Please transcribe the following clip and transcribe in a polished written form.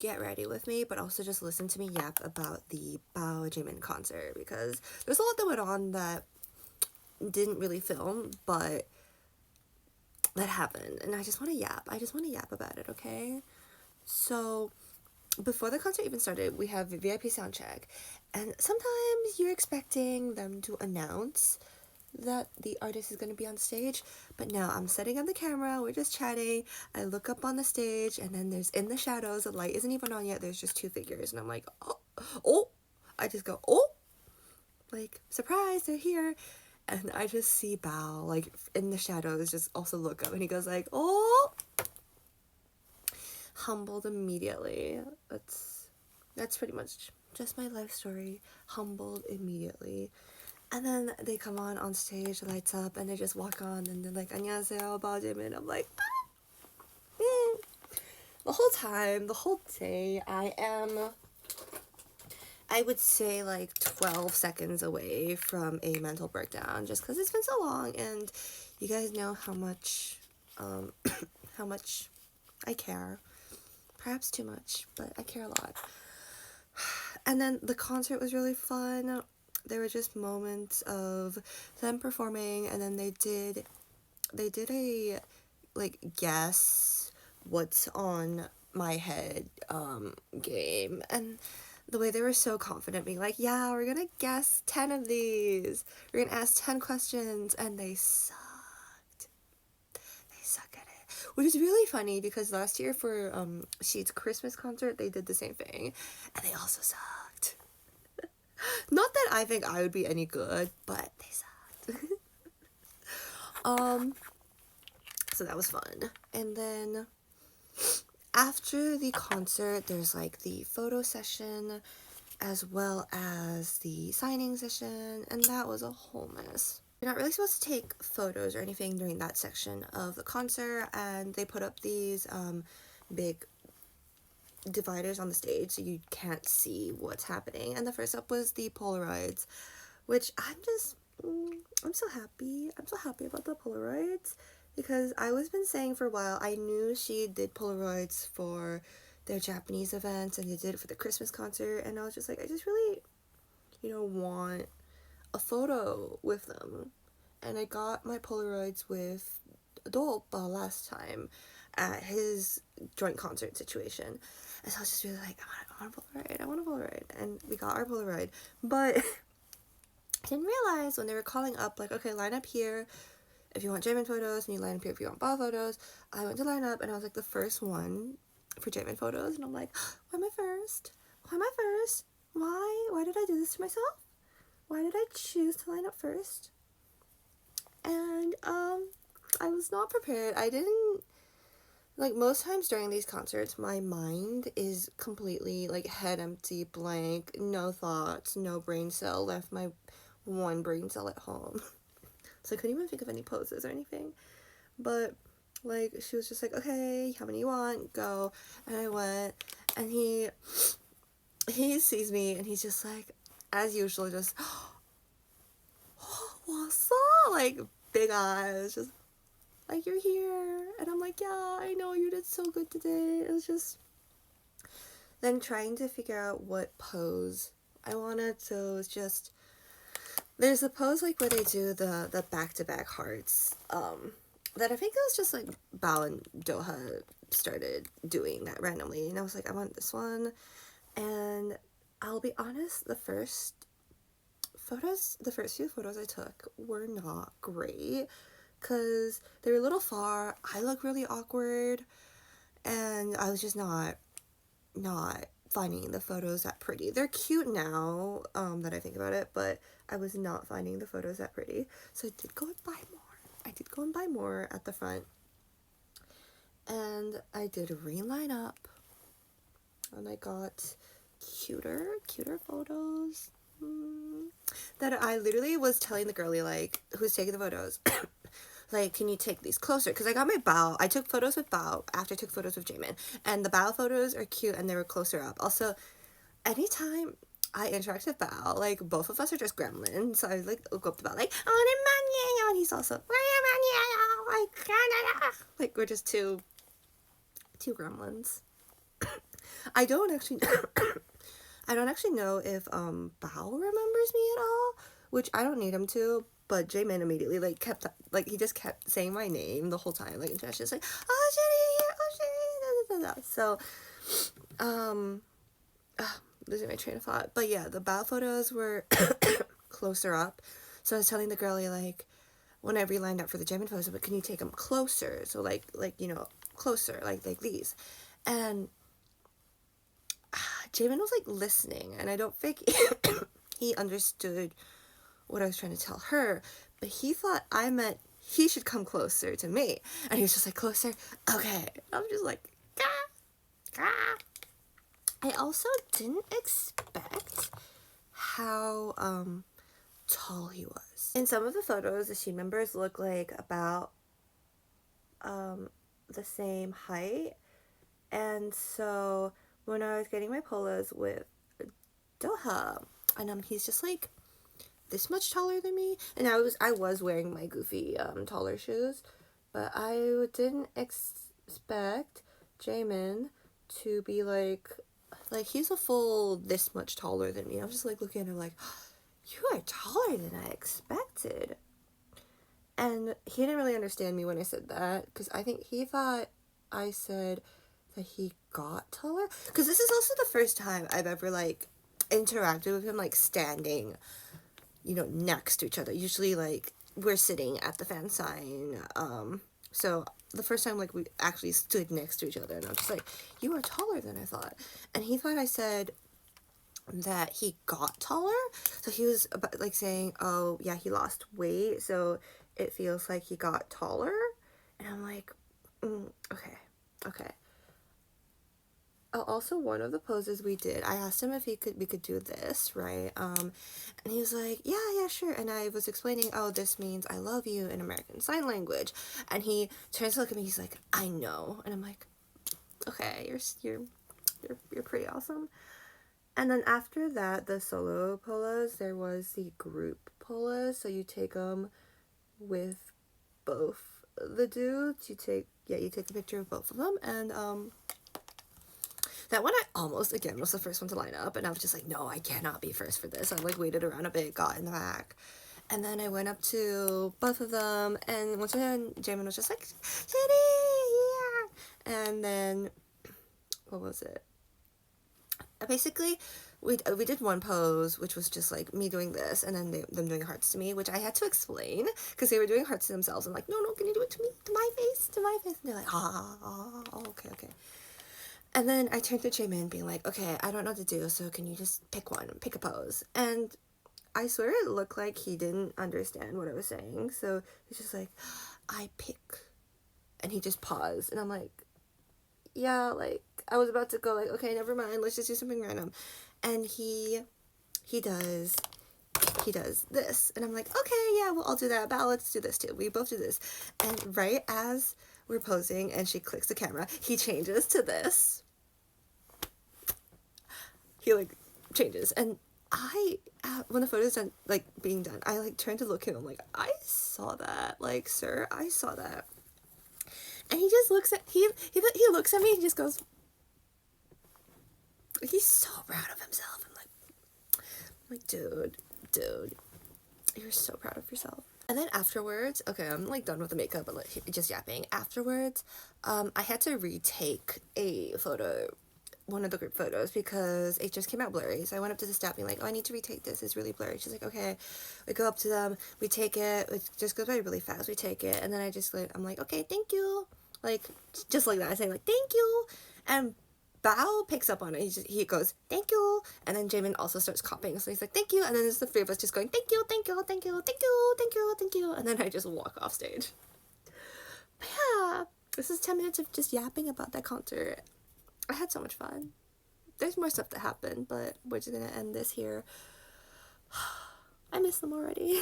get ready with me, but also just listen to me yap about the Bao Jaemin concert, because there's a lot that went on that didn't really film, but that happened, and I just want to yap. I just want to yap about it, okay? So, before the concert even started, we have VIP sound check, and sometimes you're expecting them to announce that the artist is going to be on stage, but no, I'm setting up the camera, we're just chatting. I look up on the stage, and then there's in the shadows, the light isn't even on yet, there's just two figures, and I'm like, oh, I just go, oh, like, surprise, they're here. And I just see Bao, like, in the shadows, just also look up, and he goes like, oh, humbled immediately. That's pretty much just my life story. Humbled immediately. And then they come on stage, lights up, and they just walk on, and they're like, 안녕하세요, Bao Jaemin. I'm like, The whole time, the whole day, I would say like 12 seconds away from a mental breakdown, just because it's been so long, and you guys know how much, how much I care. Perhaps too much, but I care a lot. And then the concert was really fun. There were just moments of them performing, and then they did a like guess what's on my head game, and the way they were so confident, being like, yeah, we're gonna guess 10 of these, we're gonna ask 10 questions, and they suck at it, which is really funny because last year for Sheet's Christmas concert they did the same thing, and they also sucked. Not that I think I would be any good, but they sucked. So that was fun. And then after the concert, there's like the photo session as well as the signing session, and that was a whole mess. You're not really supposed to take photos or anything during that section of the concert, and they put up these big dividers on the stage so you can't see what's happening. And the first up was the Polaroids, which I'm so happy. I'm so happy about the Polaroids, because I was been saying for a while, I knew she did Polaroids for their Japanese events, and they did it for the Christmas concert, and I was just like, I just really, want a photo with them. And I got my Polaroids with Dolpa last time at his joint concert situation. And so I was just really like, I want a Polaroid. And we got our Polaroid. But I didn't realize when they were calling up, like, okay, line up here if you want Jaemin photos, and you line up here if you want Bao photos. I went to line up, and I was like the first one for Jaemin photos, and I'm like, why am I first? Why am I first? Why did I do this to myself? Why did I choose to line up first? And I was not prepared. I didn't, like, most times during these concerts, my mind is completely, like, head empty, blank, no thoughts, no brain cell, left my one brain cell at home. So I couldn't even think of any poses or anything. But, like, she was just like, okay, how many you want? Go. And I went, and he sees me, and he's just like, as usual, just, oh, what's up? Like, big eyes, just like, you're here. And I'm like, yeah, I know, you did so good today. It was just then trying to figure out what pose I wanted. So it's just, there's a pose like where they do the back-to-back hearts, that I think it was just like Bao and Doha started doing that randomly, and I was like, I want this one. And I'll be honest, the first few photos I took were not great, because they were a little far, I look really awkward, and I was just not finding the photos that pretty. They're cute now, that I think about it, but I was not finding the photos that pretty. So I did go and buy more at the front. And I did re-line up, and I got cuter photos. That I literally was telling the girlie, like, who's taking the photos, like, can you take these closer? Because I got my Bao. I took photos with Bao after I took photos with Jaemin. And the Bao photos are cute, and they were closer up. Also, anytime I interact with Bao, like, both of us are just gremlins. So I, like, go up to Bao, like, oh, and he's also, like, we're just two gremlins. I don't actually I don't actually know if Bao remembers me at all, which I don't need him to. But Jaemin immediately like kept like he just kept saying my name the whole time, like and just like oh Jenny, oh Jenny, da, da, da, da. So um losing my train of thought. But yeah, the Bao photos were closer up. So I was telling the girlie like whenever you lined up for the Jaemin photos, but can you take them closer? So like you know closer like these, and Jaemin was like listening, and I don't think he understood what I was trying to tell her, but he thought I meant he should come closer to me, and he was just like closer. Okay, I'm just like, gah, gah. I also didn't expect how tall he was. In some of the photos, the team members look like about the same height, and so when I was getting my polos with Doha, and he's just like this much taller than me, and I was wearing my goofy taller shoes, but I didn't expect Jaemin to be like he's a full this much taller than me. I was just like looking at him like, you are taller than I expected. And he didn't really understand me when I said that, because I think he thought I said that he got taller, because this is also the first time I've ever like interacted with him like standing, you know, next to each other. Usually like we're sitting at the fan sign, so the first time like we actually stood next to each other, and I was just like, you are taller than I thought. And he thought I said that he got taller, so he was about like saying, oh yeah, he lost weight, so it feels like he got taller. And I'm like, okay. Also, one of the poses we did, I asked him if we could do this, right? And he was like, yeah, sure. And I was explaining, oh, this means I love you in American Sign Language. And he turns to look at me, he's like, I know. And I'm like, okay, you're pretty awesome. And then after that, the solo polos, there was the group polos. So you take them with both the dudes. You take the picture of both of them, and that one I almost, again, was the first one to line up, and I was just like, no, I cannot be first for this. I like waited around a bit, got in the back, and then I went up to both of them, and once again, Jaemin was just like, Jenny, yeah, and then, what was it? Basically, we did one pose, which was just like me doing this, and then them doing hearts to me, which I had to explain, because they were doing hearts to themselves. I'm like, no, can you do it to me, to my face, and they're like, okay. And then I turned to Jaemin being like, okay, I don't know what to do, so can you just pick a pose? And I swear it looked like he didn't understand what I was saying, so he's just like, I pick. And he just paused, and I'm like, yeah, like, I was about to go like, okay, never mind, let's just do something random. And he does this, and I'm like, okay, yeah, well, I'll do that, but let's do this too. We both do this. And right as we're posing and she clicks the camera, he changes to this. He like changes, and I when the photo's done, like being done, I like turned to look at him like, I saw that, like, sir, I saw that. And he just looks at he looks at me and just goes, he's so proud of himself. I'm like, dude, you're so proud of yourself. And then afterwards, okay, I'm like done with the makeup, but like just yapping. Afterwards, I had to retake a photo, one of the group photos, because it just came out blurry. So I went up to the staff being like, oh, I need to retake this, it's really blurry. She's like, okay. We go up to them, we take it, it just goes by really fast, we take it, and then I'm like, okay, thank you. Like, just like that, I say like, thank you. And Bao picks up on it. He goes, thank you. And then Jaemin also starts copying. So he's like, thank you. And then there's the three of us just going, thank you. And then I just walk off stage. But yeah, this is 10 minutes of just yapping about that concert. I had so much fun. There's more stuff that happened, but we're just going to end this here. I miss them already.